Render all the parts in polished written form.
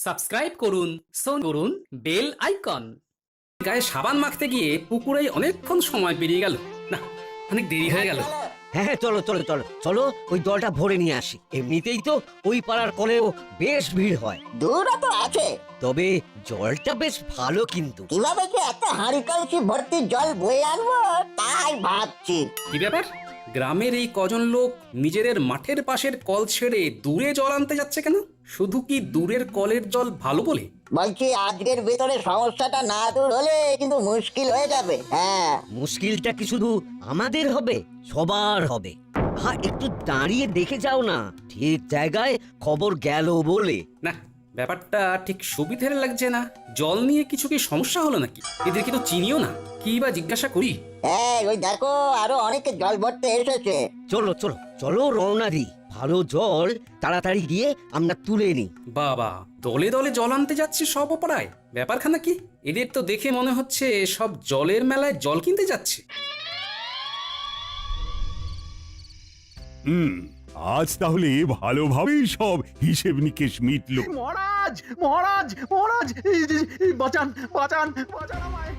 Subscribe করুন, করুন bell icon. গায়ে সাবান মাখতে গিয়ে পুকুরে অনেকক্ষণ সময় পেরিয়ে গেল। না, অনেক দেরি হয়ে গেল। হ্যাঁ হ্যাঁ, চলো চলো চলো চলো, ওই জলটা ভরে নিয়ে আসি। এমনিতেই তো ওই পাড়ার কলেও বেশ ভিড় হয়, দূরও তো আছে। তবে জলটা বেশ ভালো কিন্তু। কিভাবে যে একটা হাঁড়ি কলসি ভর্তি জল বয়ে আনবো তাই ভাবছি। কি ব্যাপার, গ্রামের এই কজন লোক নিজেদের মাঠের পাশের কল ছেড়ে দূরে জল আনতে যাচ্ছে কেন? শুধু কি দূরের কলের জল ভালো বলে? বলছি আজকের ভেতরে সমস্যাটা না দূর হলে কিন্তু মুশকিল হয়ে যাবে। হ্যাঁ, মুশকিলটা কি শুধু আমাদের হবে? সবার হবে। হ্যাঁ, একটু দাঁড়িয়ে দেখে যাও না, ঠিক জায়গায় খবর গেল বলে। না, ব্যাপারটা ঠিক সুবিধের লাগছে না। জল নিয়ে কিছু কি সমস্যা হলো নাকি? এদের কি তো চিনিও না, কি বা জিজ্ঞাসা করি। হ্যাঁ, ওই দেখো আরো অনেকে জল ভরতে এসেছে। চলো চলো চলো, রওনা দিই। ভালো জল তাড়াতাড়ি গিয়ে আমরা তুলে নিই। বাবা, দলে দলে জল আনতে যাচ্ছে সব অপরায়। ব্যাপারখানা কি? এদের তো দেখে মনে হচ্ছে সব জলের মেলায় জল কিনতে যাচ্ছে। আজ তাহলে ভালোভাবেই সব হিসেব নিকেশ মিটলো। মহারাজ মহারাজ মহারাজ, বাঁচান বাঁচান বাঁচান আমায়।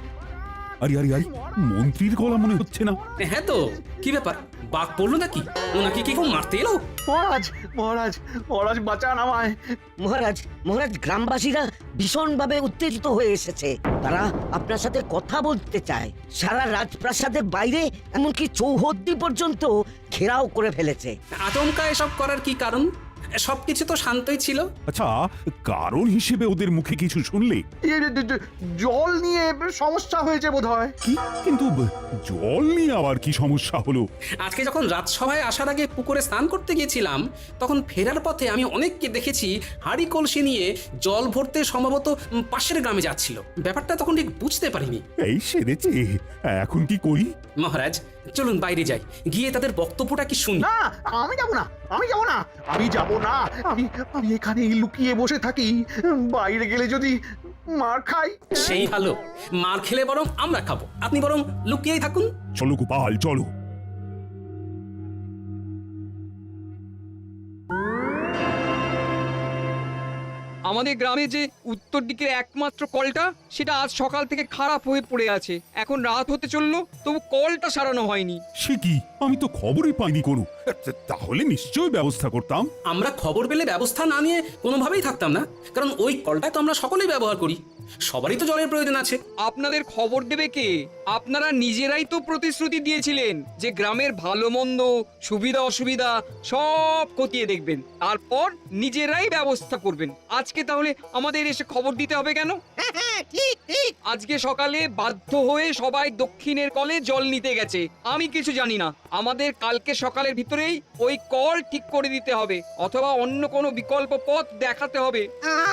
আরে আরে আরে, মন্ত্রীর গলা মনে হচ্ছে না? হ্যাঁ তো, কি ব্যাপার, বাঘ পড়লো নাকি? ওনাকে কি কেউ মারতে এলো? মহারাজ মহারাজ মহারাজ, বাঁচান আমায়। মহারাজ মহারাজ, গ্রামবাসীরা ভীষণভাবে উত্তেজিত হয়ে এসেছে। তারা আপনার সাথে কথা বলতে চায়। সারা রাজপ্রাসাদের বাইরে এমনকি চৌহদ্দি পর্যন্ত ঘেরাও করে ফেলেছে। আচমকা এসব করার কি কারণ? সবকিছু তো শান্তই ছিল। আচ্ছা, কারণ হিসেবে ওদের মুখে কিছু শুনলে? জল নিয়ে সমস্যা হয়েছে বোধহয়। কি কিন্তু জল নিয়ে আবার কি সমস্যা হলো? আজকে যখন রাজসভায় আসার আগে পুকুরে স্নান করতে গিয়েছিলাম, তখন ফেরার পথে আমি অনেককে দেখেছি হাঁড়ি কলসি নিয়ে জল ভরতে সম্ভবত পাশের গ্রামে যাচ্ছিল। ব্যাপারটা তখন ঠিক বুঝতে পারিনি। এই সেরেছে, এখন কি করি? মহারাজ, চলুন বাইরে যাই, গিয়ে তাদের বক্তব্যটা কি শুনি। না, আমি যাব না, আমি যাব না, আমি যাব না। আমি আমি এখানেই লুকিয়ে বসে থাকি। বাইরে গেলে যদি মার খাই। সেই ভালো, মার খেলে বরং আমরা খাবো, আপনি বরং লুকিয়েই থাকুন। চলো গোপাল, চলো। আমাদের গ্রামে যে উত্তর দিকের একমাত্র কলটা, সেটা আজ সকাল থেকে খারাপ হয়ে পড়ে আছে। এখন রাত হতে চললো, তবু কলটা সারানো হয়নি। সে কি, আমি তো খবরই পাইনি কোনো। তাহলে নিশ্চয়ই ব্যবস্থা করতাম। আমরা খবর পেলে ব্যবস্থা না নিয়ে কোনোভাবেই থাকতাম না, কারণ ওই কলটা তো আমরা সকলেই ব্যবহার করি, সবারই তো জলের প্রয়োজন আছে। আপনাদের খবর দেবে কে? আপনারা নিজেরাই তো প্রতিশ্রুতি দিয়েছিলেন যে গ্রামের ভালো মন্দ, সুবিধা অসুবিধা সব খতিয়ে দেখবেন, তারপর নিজেরাই ব্যবস্থা করবেন। আজকে তাহলে আমাদের এসে খবর দিতে হবে কেন? ঠিক ঠিক। আজকে সকালে বাধ্য হয়ে সবাই দক্ষিণের কলে জল নিতে গেছে। আমি কিছু জানি না। আমাদের কালকে সকালের ভিতরেই ওই কল ঠিক করে দিতে হবে, অথবা অন্য কোনো বিকল্প পথ দেখাতে হবে।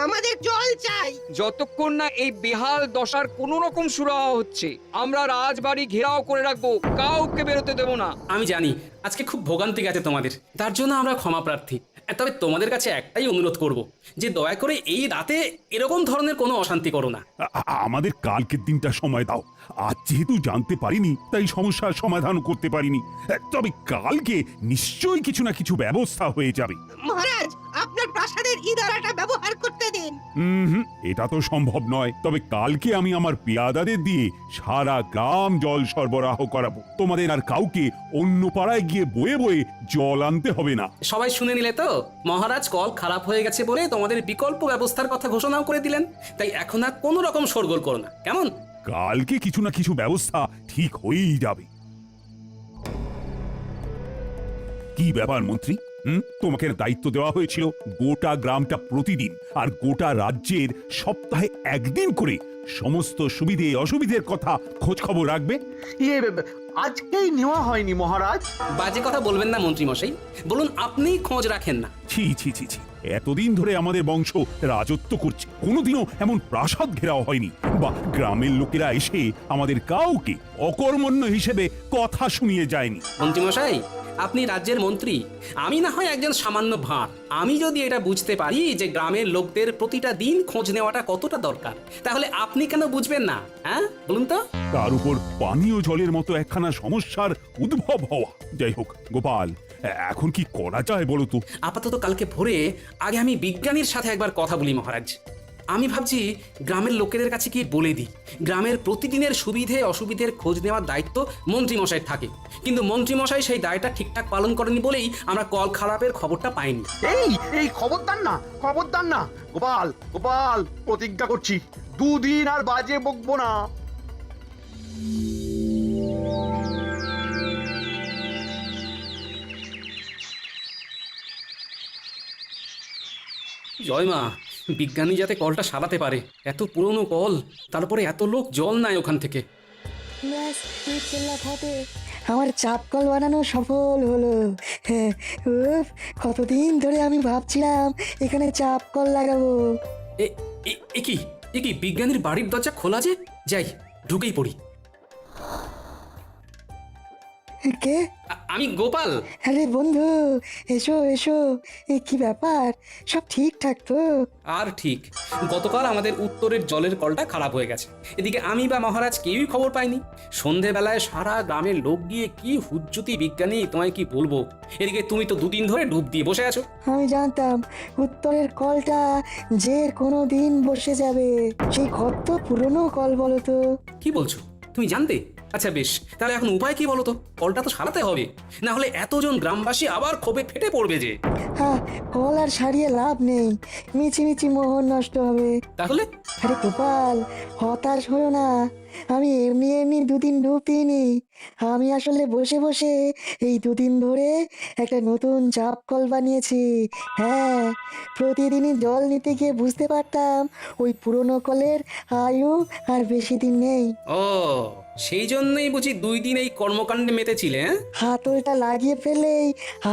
আমাদের জল চাই। যতক্ষণ না এই বেহাল দশার কোন রকম সুরাহা হচ্ছে, আমরা রাজবাড়ি ঘেরাও করে রাখবো, কাউকে বেরোতে দেব না। আমি জানি আজকে খুব ভোগান্তি গেছে তোমাদের, তার জন্য আমরা ক্ষমা প্রার্থী। তবে তোমাদের কাছে একটাই অনুরোধ করব, যে দয়া করে এই রাতে এরকম ধরনের কোনো অশান্তি করো না। আমাদের কালকের দিনটা সময় দাও। আজ যেহেতু জানতে পারিনি, তাই সমস্যার সমাধান করতে পারিনি। তবে কালকে নিশ্চয়ই কিছু না কিছু ব্যবস্থা হয়ে যাবে। মহারাজ, আপনার প্রাসাদের ইদারাটা ব্যবহার করতে দিন। এটা তো সম্ভব নয়। তবে কালকে আমি আমার পেয়াদাদের দিয়ে সারা গ্রাম জল সরবরাহ করাবো। তোমাদের আর কাউকে অন্য পাড়ায় গিয়ে বয়ে বয়ে জল আনতে হবে না। সবাই শুনে নিলে তো? মহারাজ কল খারাপ হয়ে গেছে বলে তোমাদের বিকল্প ব্যবস্থার কথা ঘোষণাও করে দিলেন। তাই এখন আর কোনো রকম শোরগোল করো না, কেমন? কালকে কিছু না কিছু ব্যবস্থা ঠিক হয়েই যাবে। কি ব্যাপার মন্ত্রী, তোমাকে দায়িত্ব দেওয়া হয়েছিল গোটা গ্রামটা প্রতিদিন আর গোটা রাজ্যের সপ্তাহে একদিন করে সমস্ত সুবিধে অসুবিধের কথা খোঁজ খবর রাখবে। আজকেই নেওয়া হয়নি মহারাজ। বাজে কথা বলবেন না মন্ত্রী মশাই, বলুন আপনিই খোঁজ রাখেন না। ছি ছি ছি ছি, এতদিন ধরে আমাদের বংশ রাজত্ব করছে, কোনোদিনও এমন প্রাসাদ ঘেরাও হয়নি, বা গ্রামের লোকেরা এসে আমাদের কাউকে অকর্মণ্য হিসেবে কথা শুনিয়ে যায়নি। মন্ত্রী মশাই, আপনি রাজ্যের মন্ত্রী, আমি না হয় একজন সামান্য ভাঁড়। আমি যদি এটা বুঝতে পারি যে গ্রামের লোকদের প্রতিটা দিন খোঁজ নেওয়াটা কতটা দরকার, তাহলে আপনি কেন বুঝবেন না? হ্যাঁ, বলুন তো। তার উপর পানীয় জলের মতো একখানা সমস্যার উদ্ভব হওয়া। যাই হোক গোপাল, এখন কি করা যায় বলো তো? আপাতত কালকে ভোরে আগে আমি বিজ্ঞানীর সাথে একবার কথা বলি মহারাজ। আমি ভাবছি গ্রামের লোকেদের কাছে কি বলে দিই গ্রামের প্রতিদিনের সুবিধে অসুবিধের খোঁজ নেওয়ার দায়িত্ব মন্ত্রীমশাইয়ের থাকে, কিন্তু মন্ত্রীমশাই সেই দায়টা ঠিকঠাক পালন করেনি বলেই আমরা কল খারাপের খবরটা পাইনি। এই খবরদার না, খবরদার না। গোপাল, গোপাল, প্রতিজ্ঞা করছি 2 দিন আর বাজে বকবো না। জয় মা, বিজ্ঞানী যাতে কলটা সারাতে পারে। এত পুরনো কল, তারপরে এত লোক জল নেয় ওখান থেকে। ব্যাস চিল্লা ফাটে আমার চাপ কল বানানো সফল হলো। হ্যাঁ, উফ, কতদিন ধরে আমি ভাবছিলাম এখানে চাপ কল লাগাবো। এ এ- এ কি এ কি বিজ্ঞানীর বাড়ির দরজা খোলা যে? যাই, ঢুকেই পড়ি। কে? আমি গোপাল। আরে বন্ধু, এসো এসো। কি ব্যাপার, সব ঠিকঠাক তো? আর ঠিক, গতকাল আমাদের উত্তরের জলের কলটা খারাপ হয়ে গেছে। এদিকে আমি বা মহারাজ কেউই খবর পাইনি। সন্ধেবেলায় সারা গ্রামের লোক গিয়ে কি হুজ্জুতি বিজ্ঞানী, তোমায় কি বলবো। এদিকে তুমি তো 2 দিন ধরে ডুব দিয়ে বসে আছো। আমি জানতাম উত্তরের কলটা যে কোনো দিন বসে যাবে। সেই কত পুরনো কল বলো তো। কি বলছো, তুমি জানতে? আচ্ছা বেশ, তাহলে এখন উপায় কি বলো তো? কলটা তো সারাতে হবে, না হলে এতজন গ্রামবাসী আবার ক্ষোভে ফেটে পড়বে যে। হ্যাঁ, কল আর সারিয়ে লাভ নেই, মিছি মোহর নষ্ট হবে। তাহলে আরে গোপাল, হতাশ হয়েও না। আমি এমনি 2 দিন ডুব দিইনি। আমি আসলে বসে বসে এই 2 দিন ধরে একটা নতুন চাপ কল বানিয়েছি। হ্যাঁ, প্রতিদিনই জল নিতে গিয়ে বুঝতে পারতাম ওই পুরনো কলের আয়ু আর বেশি দিন নেই। ও, সেই জন্যই বুঝি 2 দিন এই কর্মকাণ্ডে মেতেছিলে। হ্যাঁ, হাতলটা লাগিয়ে ফেলেই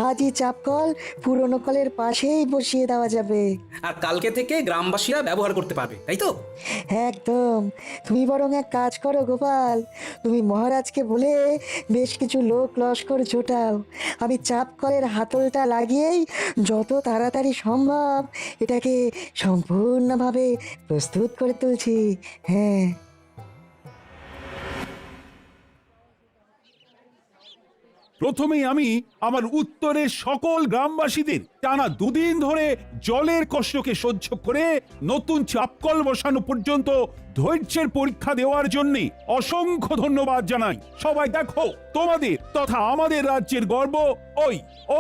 আজই চাপ কল পুরনো কলের পাশেই বসিয়ে দেওয়া যাবে। আর কালকে থেকে গ্রামবাসীরা ব্যবহার করতে পারবে, তাই তো? একদম। তুমি বরং এক কাজ করো গোপাল, তুমি মহারাজকে বলে বেশ কিছু লোক লস্কর জোটাও। আমি চাপ কলের হাতলটা লাগিয়েই যত তাড়াতাড়ি সম্ভব এটাকে সম্পূর্ণভাবে প্রস্তুত করে তুলছি। হ্যাঁ, প্রথমেই আমি আমার উত্তরের সকল গ্রামবাসীদের টানা 2 দিন ধরে জলের কষ্টকে সহ্য করে নতুন চাপকল বসানো পর্যন্ত ধৈর্যের পরীক্ষা দেওয়ার জন্য অসংখ্য ধন্যবাদ জানাই। সবাই দেখো, তোমাদের তথা আমাদের রাজ্যের গর্ব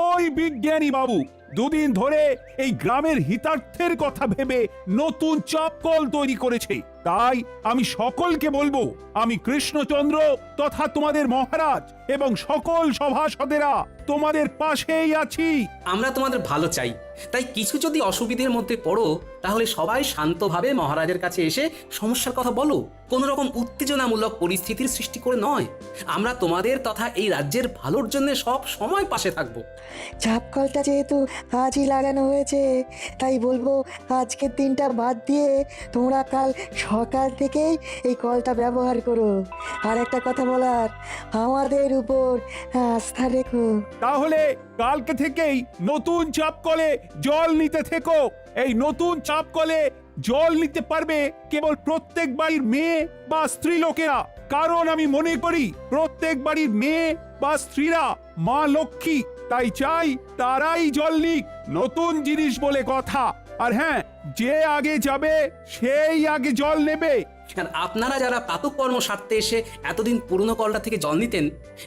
ওই বিজ্ঞানী বাবু 2 দিন ধরে এই গ্রামের হিতার্থের কথা ভেবে নতুন চাপকল তৈরি করেছে। তাই আমি সকলকে বলবো, আমি কৃষ্ণচন্দ্র তথা তোমাদের মহারাজ এবং সকল সভাসদেরা তোমাদের পাশেই আছি। আমরা তোমাদের ভালো চাই, তাই কিছু যদি অসুবিধের মধ্যে পড়ো তাহলে সবাই শান্তভাবে মহারাজের কাছে এসে সমস্যার কথা বলো। কোনো রকম উত্তেজনামূলক পরিস্থিতির সৃষ্টি করে নয়। আমরা তোমাদের তথা এই রাজ্যের ভালোর জন্য সব সময় পাশে থাকবো। চাপ কলটা যেহেতু আজই লাগানো হয়েছে, তাই বলবো আজকের দিনটা বাদ দিয়ে তোমরা কাল সকাল থেকেই এই কলটা ব্যবহার করো। আর একটা কথা বলার, আমাদের উপর আস্থা রেখো। তাহলে কালকে থেকেই নতুন চাপকলে জল নিতে থেকো। এই নতুন চাপকলে জল নিতে পারবে কেবল প্রত্যেক বাড়ির মেয়ে বা স্ত্রী লোকেরা, কারণ আমি মনে করি প্রত্যেক বাড়ির মেয়ে বা স্ত্রীরা মা লক্ষ্মী। তাই চাই তারাই জল নিক, নতুন জিনিস বলে কথা। আর হ্যাঁ, যে আগে যাবে সেই আগে জল নেবে। আর আপনারা যারা প্রাতঃকর্ম সারতে এসে এতদিন পুরনো কলটা থেকে জল নিতেন,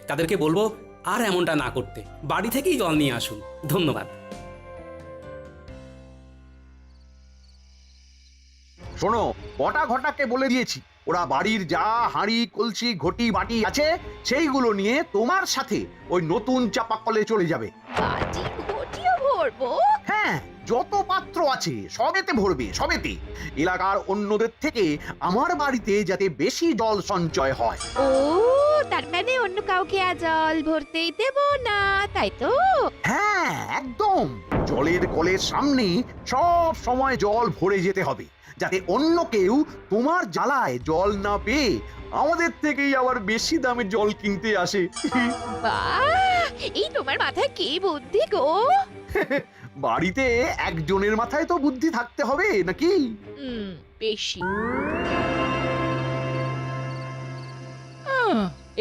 তাদেরকে বলবো আর এমনটা না করতে, বাড়ি থেকেই জল নিয়ে আসুন। ধন্যবাদ। শোনো, বটা ঘটাকে বলে দিয়েছি ওরা বাড়ির যা হাঁড়ি কলসি ঘটি বাটি আছে সেইগুলো নিয়ে তোমার সাথে ওই নতুন চাপাকলে চলে যাবে। বাটি ঘটিও ভরবো? হ্যাঁ, যত পাত্র আছে সবেতে ভরবে, সবেতে। এলাকার অন্যদের থেকে আমার বাড়িতে যাতে বেশি জল সঞ্চয় হয়। ও, তার মানে অন্য কাউকে আর জল ভরতেই দেব না, তাই তো? হ্যাঁ, একদম। জলের কলের সামনে সব সময় জল ভরে যেতে হবে, যাতে অন্য কেউ তোমার জ্বালায় জল না পেয়ে আমাদের থেকেই আবার বেশি দামে জল কিনতে আসে। বাহ, এই তোমার মাথায় কি বুদ্ধি গো! বাড়িতে একজনের মাথায় তো বুদ্ধি থাকতে হবে নাকি? বেশি।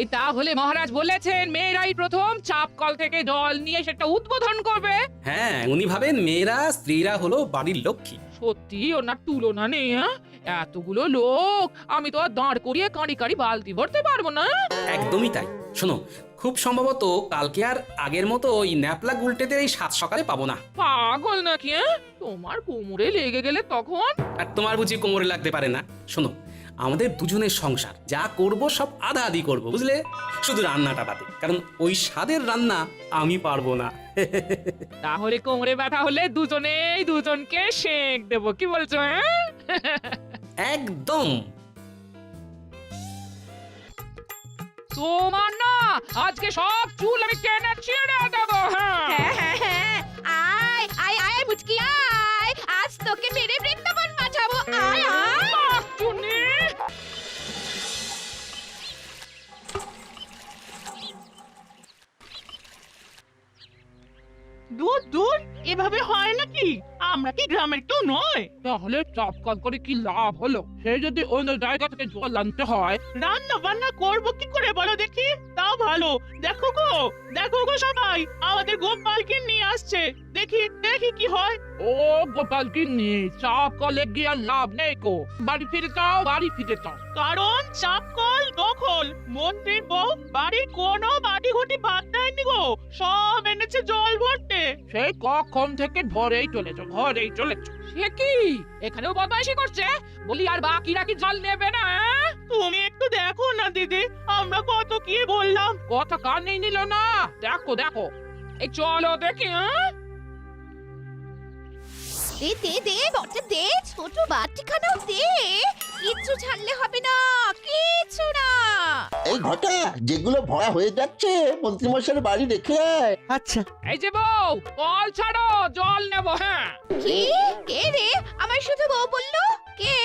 এই তাহলে মহারাজ বলেছেন মেয়েরাই প্রথম চাপ কল থেকে জল নিয়ে সেটা উদ্বোধন করবে। হ্যাঁ, উনি ভাবেন মেয়েরা স্ত্রীরা হলো বাড়ির লক্ষ্মী। সত্যি ওনার তুলনা নেই। হ্যাঁ, এতগুলো লোক আমি তো আর দাঁড় করিয়ে কাঁড়ি কাঁড়ি বালতি ভরতে পারবো না। একদমই তাই। শোনো, খুব সম্ভবত কালকে আর আগের মতো ওই ন্যাপলা গুলটেদের এই 7 সকালে পাবো না। পাগল নাকি? হ্যাঁ, তোমার কোমরে লেগে গেলে তখন? আর তোমার বুঝি কোমরে লাগতে পারে না? শোনো, আমাদের দুজনের সংসার, যা করব সব আধা আধি করবো, বুঝলে? শুধু রান্নাটা বাদে, কারণ ওই স্বাদের রান্না আমি পারবো না। তাহলে কোমরে ব্যথা হলে দুজনেই দুজনকে সেঁক দেবো, কি বলছো? হ্যাঁ, একদম। তোমার না আজকে সব চুল আমি টেনে ছিঁড়ে দেবো। হ্যাঁ, আয় আয় আয় মুচকি আয়, আজ তোকে মেরে বৃন্দাবন পাঠাবো। আয় আয়। চুনি। দূর দূর, এভাবে হয় নাকি? আমরা কি গ্রামের কেউ নয়? তাহলে চপকল করে কি লাভ হলো? সে যদি অন্য জায়গা থেকে জল আনতে হয়। রান্না বান্না করবো কি করে বলো দেখি? তাও ভালো। দেখো গো সবাই, আমাদের গোপালকে নিয়ে আসছে। দেখি দেখি কি হয়। ও গোপাল গিন্নি, চাপ কলে গিয়ে আর লাভ নেই কো। বাড়ি ফিরে যাও, বাড়ি ফিরে যাও। কারণ চাপকল দখল। মন্ত্রীর বউ বাড়ির কোনো বাড়ি ঘটি বাদ দেয়নি গো, সব এনেছে জল ভরতে। সেই কখন থেকে ঘরেই চলেছো, ঘরেই চলেছো। সে কি এখানেও বদমাইশি করছে? বলি আর বাকিরা কি জল নেবে না? তুমি একটু দেখো না দিদি, আমরা কত কি বললাম। কথা কানেই নিল না। দেখো দেখো, এই চলো দেখি। দে দে দে বটে দে, ছোট বাটিখানাও দে। কিচ্ছু ছাড়লে হবে না, কিচ্ছু না। এই ঘটা যেগুলো ভরা হয়ে যাচ্ছে মন্ত্রীমশাইয়ের বাড়ি রেখে আয়। আচ্ছা, এই যে বউ, কল ছাড়ো, জল নেবো। হ্যাঁ, কি? কে রে? আমার শুধু বউ বললো? কে?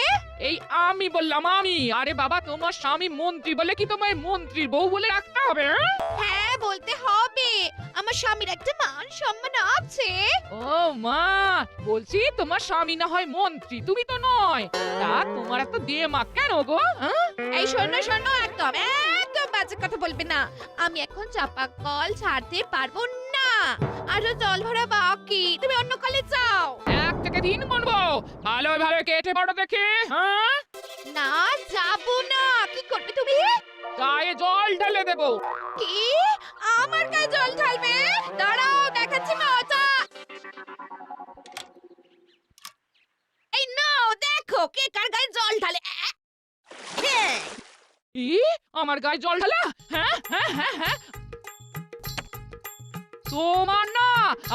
এই আমি বললাম, আমি। আরে বাবা, তোমার স্বামী মন্ত্রী বলে কি তোমায় মন্ত্রীর বউ বলে রাখতে হবে? হ্যাঁ বলতে হবে, আমার স্বামীর একটা মান সম্মান আছে। ও মা, বলছি তোমার স্বামী না হয় মন্ত্রী, তুমি তো নয়। তা তোমার এত দিয়ে মা কেন গো? হ্যাঁ? এই শোনো শোনো, একদম একদম বাজে কথা বলবে না। আমি এখন চাপা কল ছাড়তে পারবো না, আরো জল ভরা বাকি। তুমি অন্য কলে যাও। 1 থেকে 3 গুনবো, ভালো ভালো কেটে পড়ো দেখি। হ্যাঁ, না যাবো না। কি করবে তুমি? গায়ে জল ঢেলে দেবো। কি? আমার গায়ে জল ঢালবে? দাঁড়াও, দেখাচ্ছি মজা। এই নাও, দেখো কে কার গায়ে জল ঢালে। হ্যাঁ। ই, আমার গায়ে জল ঢালা? হ্যাঁ হ্যাঁ হ্যাঁ হ্যাঁ, তোমার না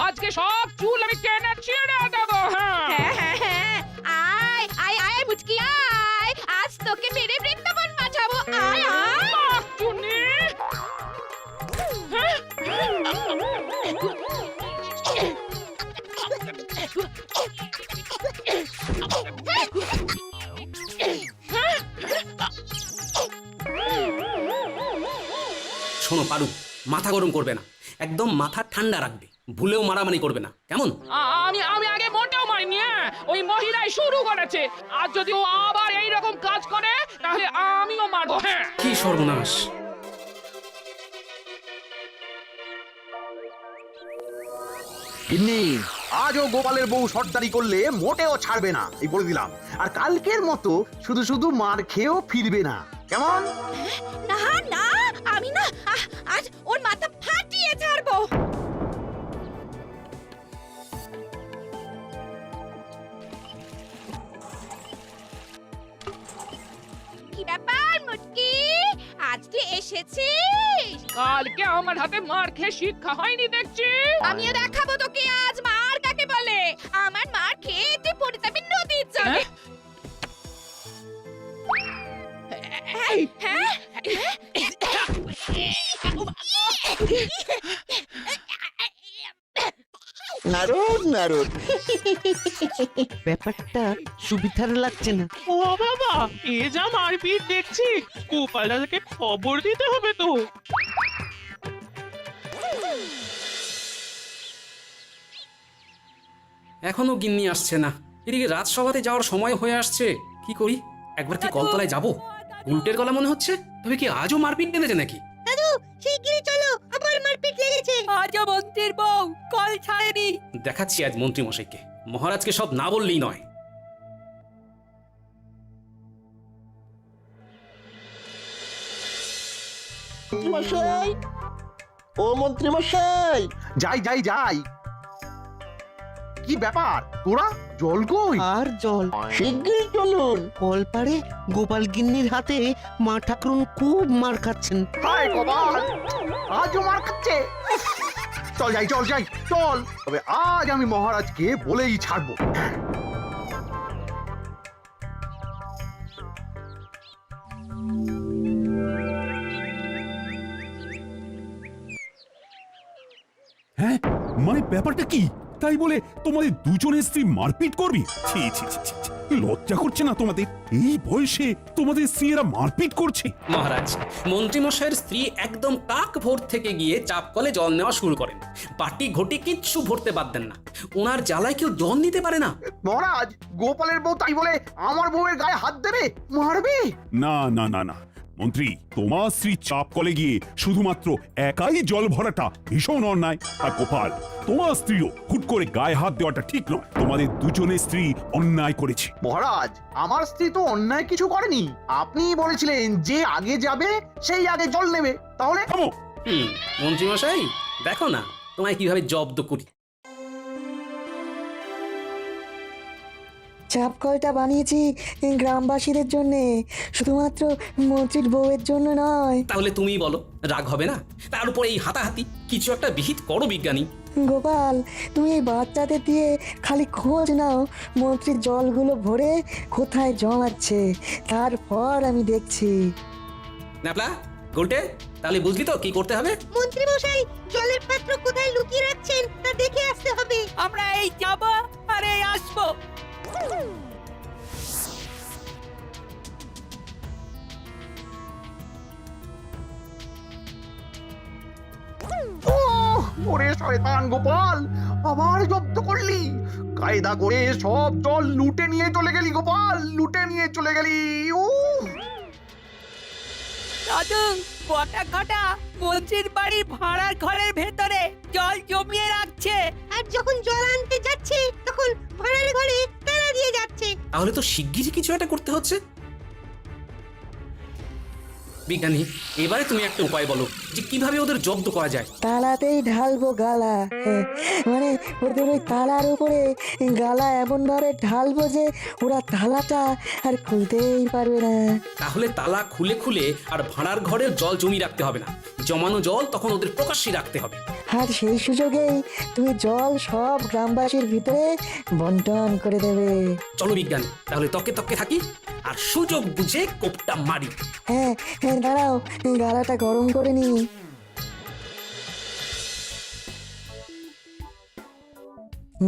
আজকে সব চুল আমি টেনে ছিঁড়ে দেবো। হ্যাঁ, আয় আয় আয় মুচকি আয়, আজ তোকে মেরে বৃন্দাবন পাঠাবো। আয় আয়। চুনি। শোনো পারু, মাথা গরম করবে না, একদম মাথা ঠান্ডা রাখবে। ভুলেও মারামারি করবে না, কেমন? আমি আমি আগে মোটেও মারিনি। ওই মহিলাই শুরু করেছে। আর যদি ও আবার এইরকম কাজ করে তাহলে আমিও মারবো। হ্যাঁ, কি সর্বনাশ! গিন্নি, আজও গোপালের বউ সর্দারি করলে মোটেও ছাড়বে না, এই বলে দিলাম। আর কালকের মতো শুধু শুধু মার খেয়েও ফিরবে না, কেমন? না না, আমি না আজ ওর মাথা ফাটিয়ে ছাড়বো। কি ব্যাপার মুটকি, আজ তুই এসেছিস? কালকে আমার হাতে মার খেয়ে শিক্ষা হয়নি দেখছি। আমিও দেখাবো তোকে আজ মার কাকে বলে। আমার মার খেয়ে তুই পড়ে যাবি নদীর জলে। হ্যাঁ? নারদ নারদ, ব্যাপারটা সুবিধার লাগছে না। ও বাবা, এ যা মারপিট দেখছি, গোপাল দাদাকে খবর দিতে হবে তো। এখনো গিন্নি আসছে না। এদিকে রাজসভাতে যাওয়ার সময় হয়ে আসছে। কি করি? একবার কি কলতলায় যাব? উল্টের গলা মনে হচ্ছে। তবে কি আজও মারপিট বেঁধেছে নাকি? শিগগিরই চলো, আবার মারপিট লেগেছে। আজও মন্ত্রীর বউ কল ছাড়েনি। দেখাচ্ছি আজ মন্ত্রী মশাইকে। মহারাজকে সব না বললেই নয়। মশাই, ও মন্ত্রী মশাই, যাই যাই যাই। কি ব্যাপার তোরা জল কই? আর জল শিগগিরই চলুন। কলপাড়ে গোপাল গিন্নির হাতে মা ঠাকুরুন খুব মার খাচ্ছেন। হায় গোপাল, আজও মার খাচ্ছে। চল যাই চল যাই চল, তবে আজ আমি মহারাজকে বলেই ছাড়বো। হ্যাঁ, মানে ব্যাপারটা কি? তাই বলে তোমাদের দুজনের স্ত্রী মারপিট করবি? ছি ছি ছি ছি ছি। লজ্জা করছে না তোমাদের? এই বয়সে তোমাদের স্ত্রীরা মারপিট করছে? মহারাজ, মন্ত্রীমশাইয়ের স্ত্রী একদম কাক ভোর থেকে গিয়ে চাপ কলে জল নেওয়া শুরু করেন। বাটি ঘটি কিচ্ছু ভরতে বাদ দেন না। ওনার জ্বালায় কেউ জল নিতে পারে না। মহারাজ, গোপালের বউ তাই বলে আমার বউয়ের গায়ে হাত দেবে, মারবে? না না না না মন্ত্রী, তোমার স্ত্রী চাপ কলে গিয়ে শুধুমাত্র একাই জল ভরাটা ভীষণ অন্যায়। আর গোপাল, তোমার স্ত্রীও হুট করে গায়ে হাত দেওয়াটা ঠিক নয়। তোমাদের দুজনের স্ত্রী অন্যায় করেছে। মহারাজ, আমার স্ত্রী তো অন্যায় কিছু করেনি। আপনি বলেছিলেন যে আগে যাবে সেই আগে জল নেবে, তাহলে থামো। মন্ত্রীমশাই, দেখো না তোমায় কিভাবে জব্দ করি। চাপ কলটা বানিয়েছি গ্রামবাসীদের জন্য, শুধুমাত্র মন্ত্রীর বউয়ের জন্য নয়। তাহলে তুমিই বলো, রাগ হবে না? তার উপর এই হাতাহাতি, কিছু একটা বিহিত করো বিজ্ঞানী। গোপাল, তুমি এই বাচ্চাদের দিয়ে খালি খোঁজ নাও মন্ত্রীর জলগুলো ভরে কোথায় জমাচ্ছে, তারপর আমি দেখছি। ন্যাপলা, গোলটে, তাহলে বুঝলি তো কি করতে হবে? মন্ত্রী মশাই, জলের পাত্র কোথায় লুকিয়ে রাখছেন তা দেখে আসতে হবে। আমরা এই যাব আর এই আসবো। ওরে শয়তান গোপাল, আবার জব্দ করলি। কায়দা করে সব জল লুটে নিয়ে চলে গেলি গোপাল, লুটে নিয়ে চলে গেলি। দাদু, কটা কটা মন্ত্রীর বাড়ির ভাড়ার ঘরের ভেতরে জল জমিয়ে রাখছে। আর যখন জল আনতে যাচ্ছে তখন ভাড়ার ঘরে তালা দিয়ে যাচ্ছে। তাহলে তো শিগগিরই কিছু একটা করতে হচ্ছে। বিজ্ঞানী, এবারে তুমি একটা উপায় বলো যে কিভাবে ওদের জব্দ করা যায়। তালাতেই ঢালবো গালা, মানে ওদের ওই তালার উপরে গালা এমন ভাবে ঢালবো যে ওরা তালাটা আর খুলতেই পারবে না। তাহলে তালা খুলে খুলে আর ভাড়ার ঘরের জল জমি রাখতে হবে না, জমানো জল তখন ওদের প্রকাশ্যে রাখতে হবে। আর সেই সুযোগেই তুমি জল সব গ্রামবাসীর ভিতরে বন্টন করে দেবে। চলো বিজ্ঞানী, তাহলে তকে তকে থাকি আর সুযোগ বুঝে কোপটা মারি। হ্যাঁ হ্যাঁ, দাঁড়াও, গালাটা গরম করে নি।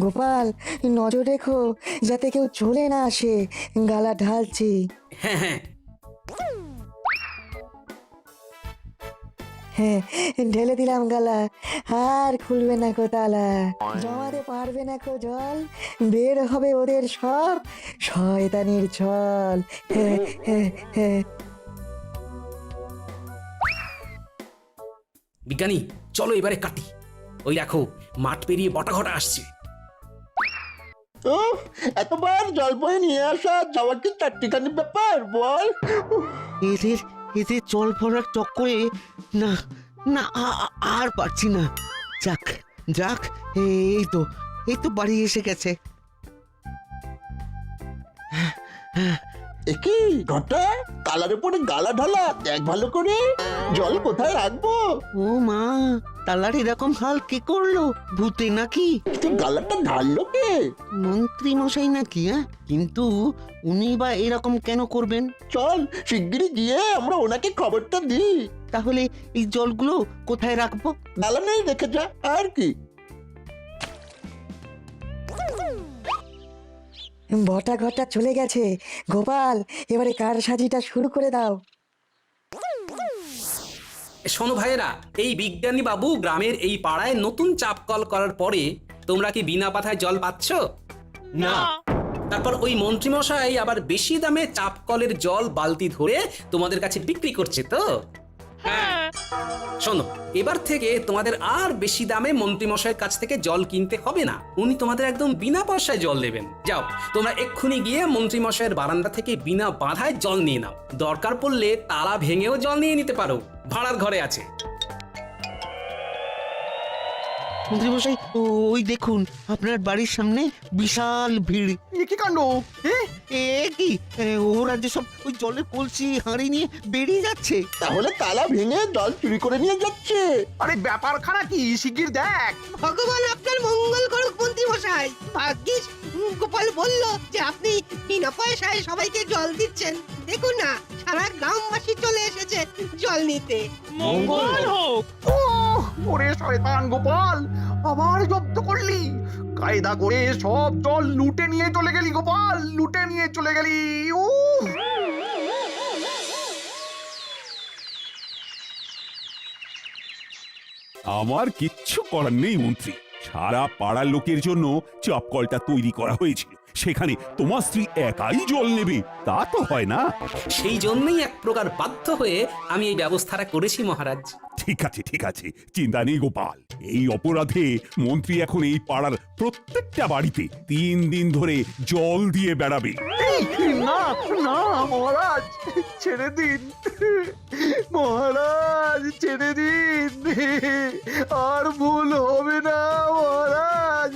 গোপাল, নজর রেখো যাতে কেউ চলে না আসে, গালা ঢালছি। হ্যাঁ হ্যাঁ, হ্যাঁ, ঢেলে দিলাম গালা, আর খুলবে না কো তালা, জমাতে পারবে না কো জল, বের হবে ওদের সব শয়তানির ছল। হ্যাঁ হ্যাঁ হ্যাঁ। বিজ্ঞানী চলো এবারে কাটি। ওই দেখো, মাঠ পেরিয়ে বটা ঘটা আসছে। এতবার জল বয়ে নিয়ে আসা যাওয়ার কি চারটিখানি ব্যাপার বল? এদের এদের জল ভরার চক্করে না না আর পারছি না। যাক যাক, এই তো বাড়ি এসে গেছে। একই ঘটা, তালার উপরে গালা ঢালা, দেখ ভালো করে জল কোথায় রাখবো। ও মা, তালার এরকম হাল কে করলো? ভূতে নাকি? তুই গালাটা ঢাললো কে? মন্ত্রী মশাই নাকি? কিন্তু উনি বা এরকম কেন করবেন? চল শিগগিরই গিয়ে আমরা ওনাকে খবরটা দিই। তাহলে এই জলগুলো কোথায় রাখবো? গালা নেই রেখে যা, আর কি। বটা ঘরটা চলে গেছে। গোপাল, এবারে কার সাজিটা শুরু করে দাও। শোনো ভাইয়েরা, এই বিজ্ঞানী বাবু গ্রামের এই পাড়ায় নতুন চাপ কল করার পরে তোমরা কি বিনা পাথায় জল পাচ্ছ? না। তারপর ওই মন্ত্রীমশাই আবার বেশি দামে চাপ কলের জল বালতি ধরে তোমাদের কাছে বিক্রি করছে তো? হ্যাঁ শোনো, এবার থেকে তোমাদের আর বেশি দামে মন্ত্রীমশাইয়ের কাছ থেকে জল কিনতে হবে না। উনি তোমাদের একদম বিনা পয়সায় জল দেবেন। যাও, তোমরা এক্ষুনি গিয়ে মন্ত্রীমশাইয়ের বারান্দা থেকে বিনা বাধায় জল নিয়ে নাও। দরকার পড়লে তালা ভেঙেও জল নিয়ে নিতে পারো, ভাড়ার ঘরে আছে। মন্ত্রীমশাই ওই দেখুন আপনার বাড়ির সামনে বিশাল ভিড়। এ কি কাণ্ড? এ কি ওরা যে সব ওই জলের কলসি হাঁড়ি নিয়ে বেরিয়ে যাচ্ছে। তাহলে তালা ভেঙে জল চুরি করে নিয়ে যাচ্ছে। আরে ব্যাপারখানা কি শিগগির দেখ। ভগবান আপনার মঙ্গল করুক মন্ত্রী মশাই। ভাগ্যিস গোপাল বলল যে আপনি বিনা পয়সায় সবাইকে জল দিচ্ছেন। দেখুন না, সারা গ্রামবাসী চলে এসেছে জল নিতে। মঙ্গল হোক। ওরে শয়তান গোপাল, আবার জব্দ করলি। কায়দা করে সব জল লুটে নিয়ে চলে গেলি গোপাল, লুটে নিয়ে চলে গেলি। আমার কিচ্ছু করার নেই মন্ত্রী। সারা পাড়ার লোকের জন্য চাপ কলটা তৈরি করা হয়েছিল, সেখানে তোমার স্ত্রী একাই জল নেবে তা তো হয় না। সেই জন্যই এক প্রকার বাধ্য হয়ে আমি এই ব্যবস্থাটা করেছি মহারাজ। ঠিক আছে, চিন্তা নেই গোপাল। এই অপরাধে মন্ত্রী এখন এই পাড়ার প্রত্যেকটা বাড়িতে 3 দিন ধরে জল দিয়ে বেড়াবে। না না মহারাজ, ছেড়ে দিন মহারাজ, ছেড়ে দিন। আর ভুল হবে না মহারাজ।